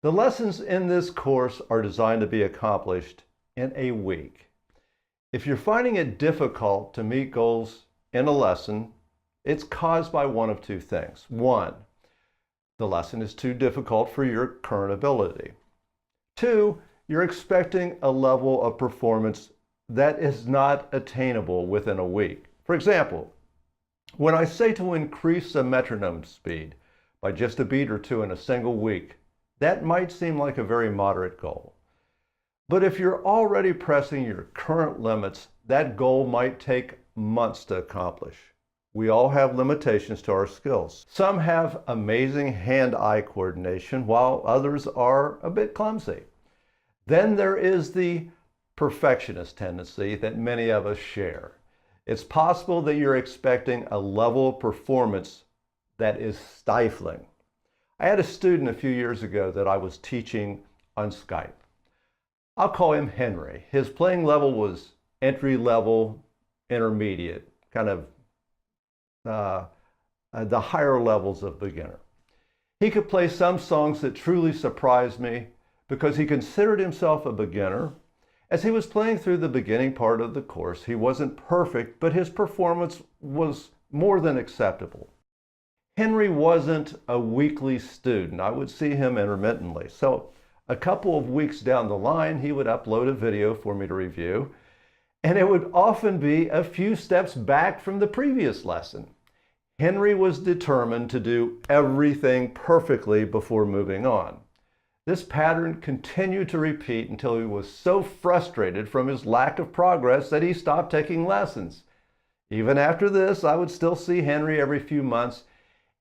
The lessons in this course are designed to be accomplished in a week. If you're finding it difficult to meet goals in a lesson, it's caused by one of two things. One, the lesson is too difficult for your current ability. Two, you're expecting a level of performance that is not attainable within a week. For example, when I say to increase a metronome speed by just a beat or two in a single week, that might seem like a very moderate goal. But if you're already pressing your current limits, that goal might take months to accomplish. We all have limitations to our skills. Some have amazing hand-eye coordination, while others are a bit clumsy. Then there is the perfectionist tendency that many of us share. It's possible that you're expecting a level of performance that is stifling. I had a student a few years ago that I was teaching on Skype. I'll call him Henry. His playing level was entry-level, intermediate, kind of the higher levels of beginner. He could play some songs that truly surprised me because he considered himself a beginner. As he was playing through the beginning part of the course, he wasn't perfect, but his performance was more than acceptable. Henry wasn't a weekly student. I would see him intermittently. So a couple of weeks down the line, he would upload a video for me to review, and it would often be a few steps back from the previous lesson. Henry was determined to do everything perfectly before moving on. This pattern continued to repeat until he was so frustrated from his lack of progress that he stopped taking lessons. Even after this, I would still see Henry every few months,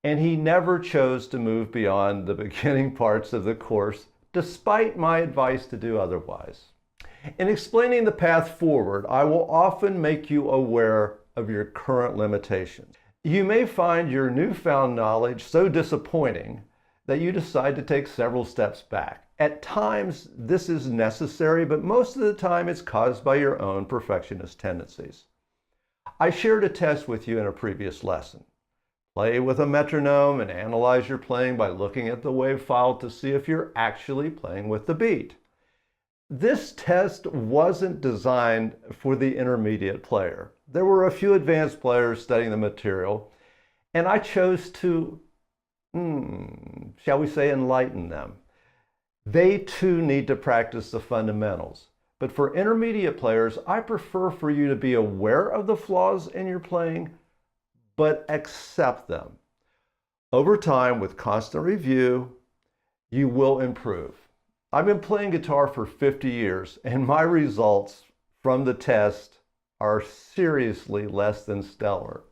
and he never chose to move beyond the beginning parts of the course, despite my advice to do otherwise. In explaining the path forward, I will often make you aware of your current limitations. You may find your newfound knowledge so disappointing that you decide to take several steps back. At times, this is necessary, but most of the time it's caused by your own perfectionist tendencies. I shared a test with you in a previous lesson. Play with a metronome and analyze your playing by looking at the wave file to see if you're actually playing with the beat. This test wasn't designed for the intermediate player. There were a few advanced players studying the material, and I chose to, shall we say, enlighten them. They too need to practice the fundamentals. But for intermediate players, I prefer for you to be aware of the flaws in your playing, but accept them. Over time, with constant review, you will improve. I've been playing guitar for 50 years, and my results from the test are seriously less than stellar.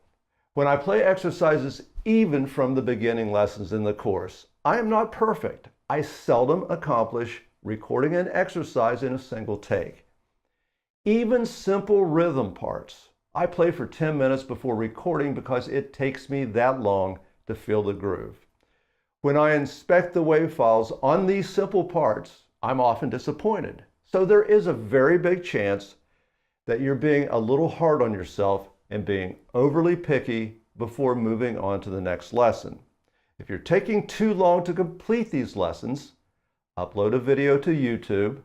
When I play exercises, even from the beginning lessons in the course, I am not perfect. I seldom accomplish recording an exercise in a single take. Even simple rhythm parts, I play for 10 minutes before recording because it takes me that long to feel the groove. When I inspect the wave files on these simple parts, I'm often disappointed. So there is a very big chance that you're being a little hard on yourself and being overly picky before moving on to the next lesson. If you're taking too long to complete these lessons, upload a video to YouTube,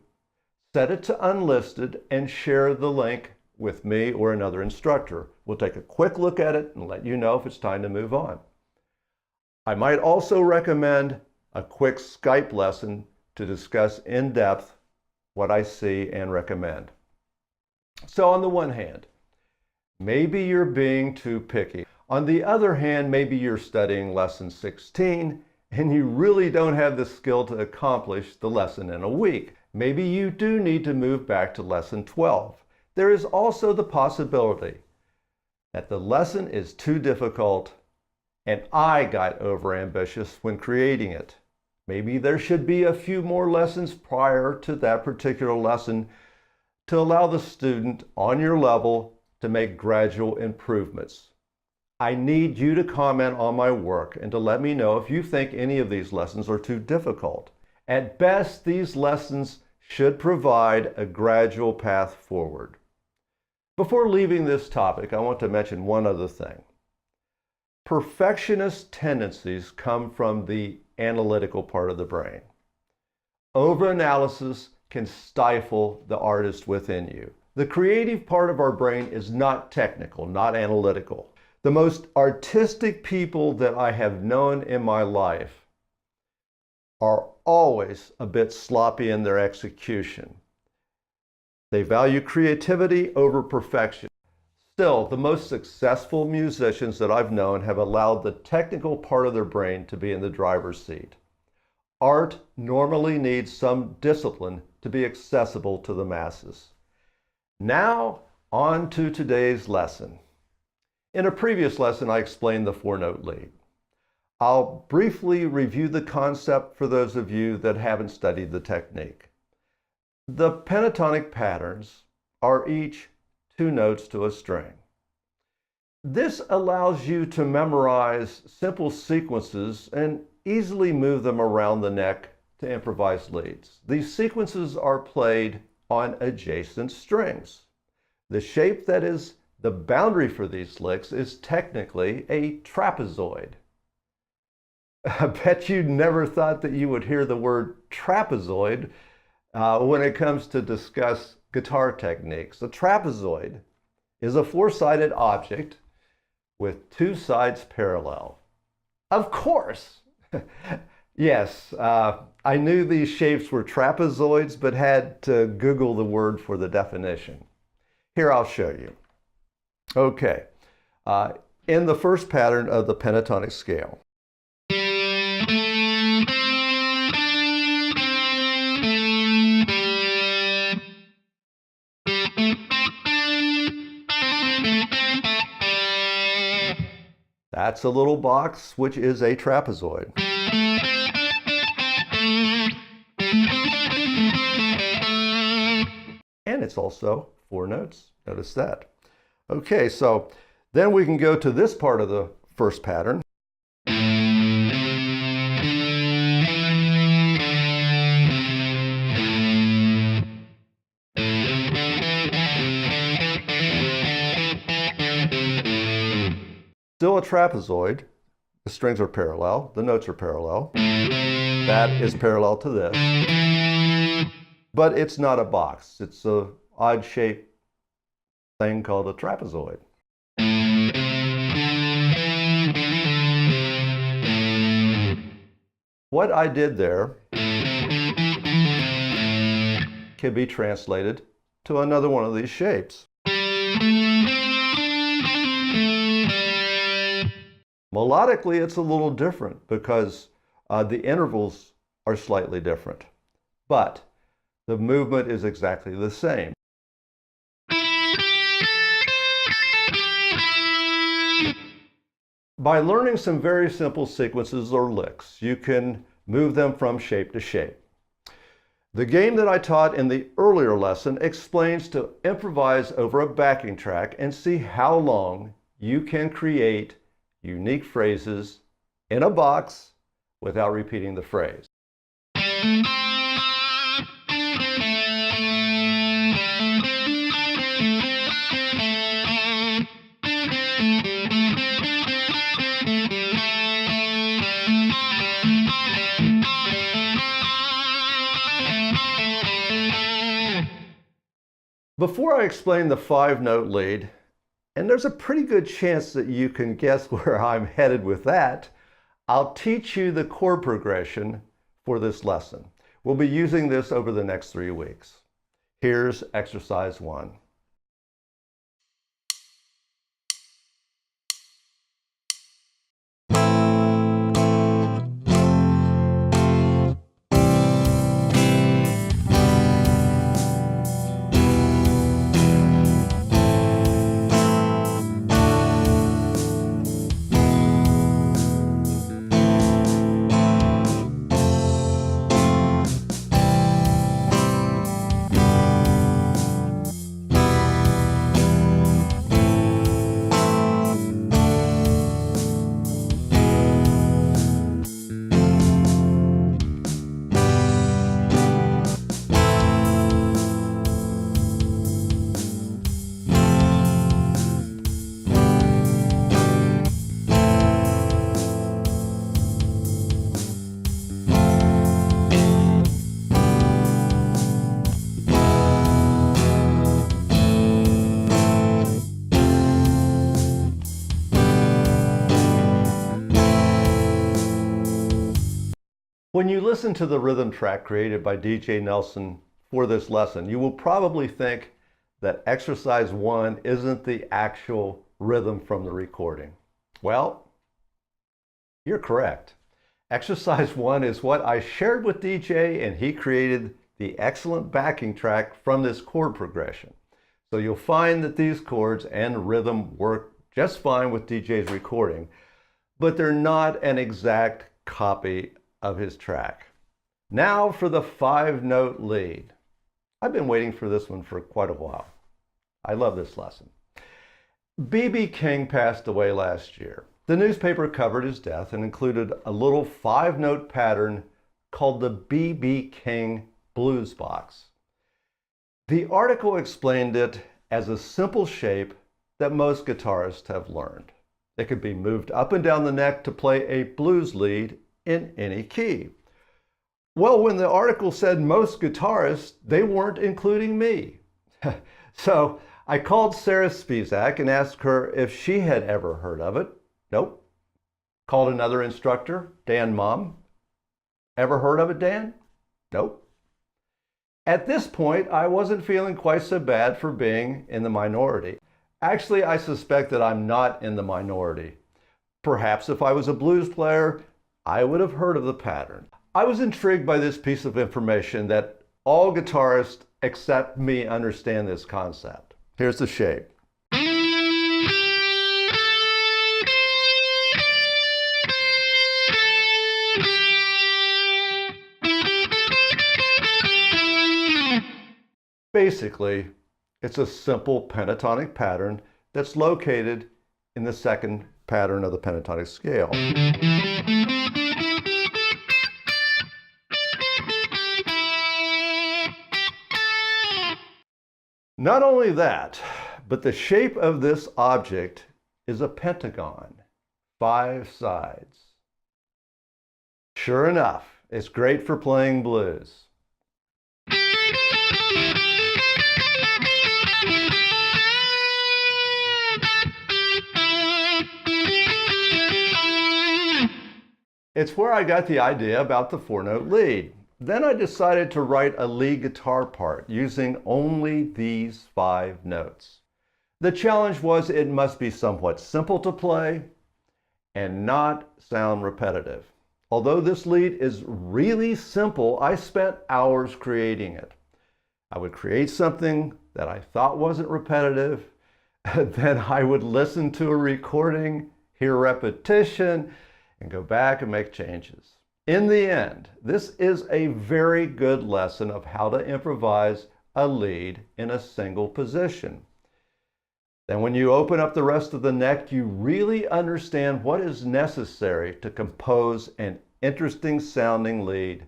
set it to unlisted, and share the link with me or another instructor. We'll take a quick look at it and let you know if it's time to move on. I might also recommend a quick Skype lesson to discuss in depth what I see and recommend. So on the one hand, maybe you're being too picky. On the other hand, maybe you're studying lesson 16 and you really don't have the skill to accomplish the lesson in a week. Maybe you do need to move back to lesson 12. There is also the possibility that the lesson is too difficult and I got overambitious when creating it. Maybe there should be a few more lessons prior to that particular lesson to allow the student on your level to make gradual improvements. I need you to comment on my work and to let me know if you think any of these lessons are too difficult. At best, these lessons should provide a gradual path forward. Before leaving this topic, I want to mention one other thing. Perfectionist tendencies come from the analytical part of the brain. Overanalysis can stifle the artist within you. The creative part of our brain is not technical, not analytical. The most artistic people that I have known in my life are always a bit sloppy in their execution. They value creativity over perfection. Still, the most successful musicians that I've known have allowed the technical part of their brain to be in the driver's seat. Art normally needs some discipline to be accessible to the masses. Now, on to today's lesson. In a previous lesson, I explained the four-note lead. I'll briefly review the concept for those of you that haven't studied the technique. The pentatonic patterns are each 2 notes to a string. This allows you to memorize simple sequences and easily move them around the neck to improvise leads. These sequences are played on adjacent strings. The shape that is the boundary for these licks is technically a trapezoid. I bet you never thought that you would hear the word trapezoid when it comes to discuss guitar techniques. A trapezoid is a 4-sided object with 2 sides parallel. Of course! Yes, I knew these shapes were trapezoids, but had to Google the word for the definition. Here, I'll show you. Okay, in the first pattern of the pentatonic scale, that's a little box, which is a trapezoid. And it's also 4 notes. Notice that. Okay, so then we can go to this part of the first pattern. Still a trapezoid. The strings are parallel, the notes are parallel. That is parallel to this. But it's not a box. It's an odd-shaped thing called a trapezoid. What I did there can be translated to another one of these shapes. Melodically, it's a little different because the intervals are slightly different, but the movement is exactly the same. By learning some very simple sequences or licks, you can move them from shape to shape. The game that I taught in the earlier lesson explains to improvise over a backing track and see how long you can create unique phrases in a box without repeating the phrase. Before I explain the 5-note lead, and there's a pretty good chance that you can guess where I'm headed with that, I'll teach you the chord progression for this lesson. We'll be using this over the next 3 weeks. Here's exercise 1. When you listen to the rhythm track created by DJ Nelson for this lesson, you will probably think that exercise 1 isn't the actual rhythm from the recording. Well, you're correct. Exercise 1 is what I shared with DJ, and he created the excellent backing track from this chord progression. So you'll find that these chords and rhythm work just fine with DJ's recording, but they're not an exact copy of his track. Now for the 5-note lead. I've been waiting for this one for quite a while. I love this lesson. B.B. King passed away last year. The newspaper covered his death and included a little 5-note pattern called the B.B. King Blues Box. The article explained it as a simple shape that most guitarists have learned. It could be moved up and down the neck to play a blues lead in any key. Well, when the article said most guitarists, they weren't including me. So I called Sarah Spizak and asked her if she had ever heard of it. Nope. Called another instructor, Dan Mom. Ever heard of it, Dan? Nope. At this point, I wasn't feeling quite so bad for being in the minority. Actually, I suspect that I'm not in the minority. Perhaps if I was a blues player, I would have heard of the pattern. I was intrigued by this piece of information that all guitarists except me understand this concept. Here's the shape. Basically, it's a simple pentatonic pattern that's located in the second pattern of the pentatonic scale. Not only that, but the shape of this object is a pentagon, 5 sides. Sure enough, it's great for playing blues. It's where I got the idea about the 4-note lead. Then I decided to write a lead guitar part using only these 5 notes. The challenge was it must be somewhat simple to play and not sound repetitive. Although this lead is really simple, I spent hours creating it. I would create something that I thought wasn't repetitive, then I would listen to a recording, hear repetition, and go back and make changes. In the end, this is a very good lesson of how to improvise a lead in a single position. Then when you open up the rest of the neck, you really understand what is necessary to compose an interesting sounding lead,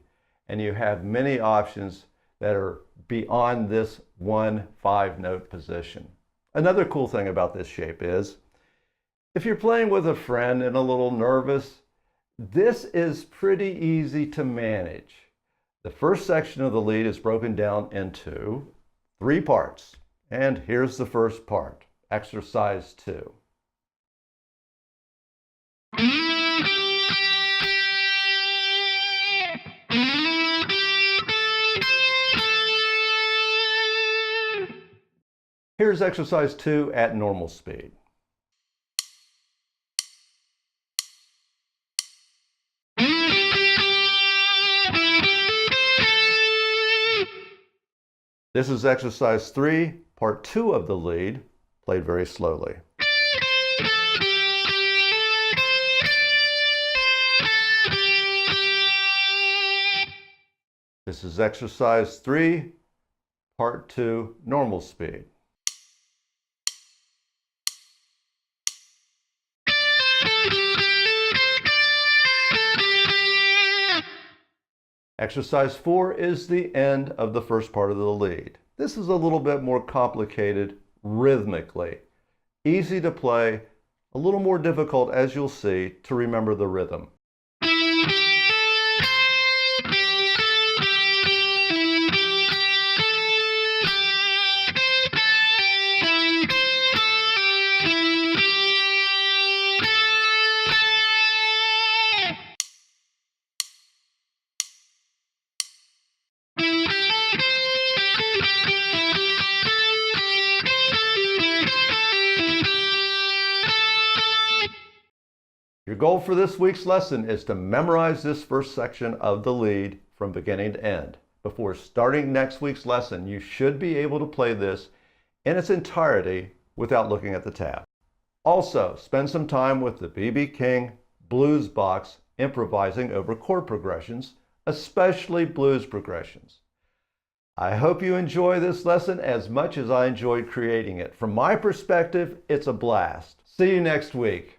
and you have many options that are beyond this one 5-note position. Another cool thing about this shape is, if you're playing with a friend and a little nervous, this is pretty easy to manage. The first section of the lead is broken down into 3 parts. And here's the first part, exercise 2. Here's exercise 2 at normal speed. This is exercise 3, part 2 of the lead, played very slowly. This is exercise 3, part 2, normal speed. Exercise 4 is the end of the first part of the lead. This is a little bit more complicated rhythmically. Easy to play, a little more difficult, as you'll see, to remember the rhythm. Your goal for this week's lesson is to memorize this first section of the lead from beginning to end. Before starting next week's lesson, you should be able to play this in its entirety without looking at the tab. Also, spend some time with the B.B. King Blues Box improvising over chord progressions, especially blues progressions. I hope you enjoy this lesson as much as I enjoyed creating it. From my perspective, it's a blast. See you next week.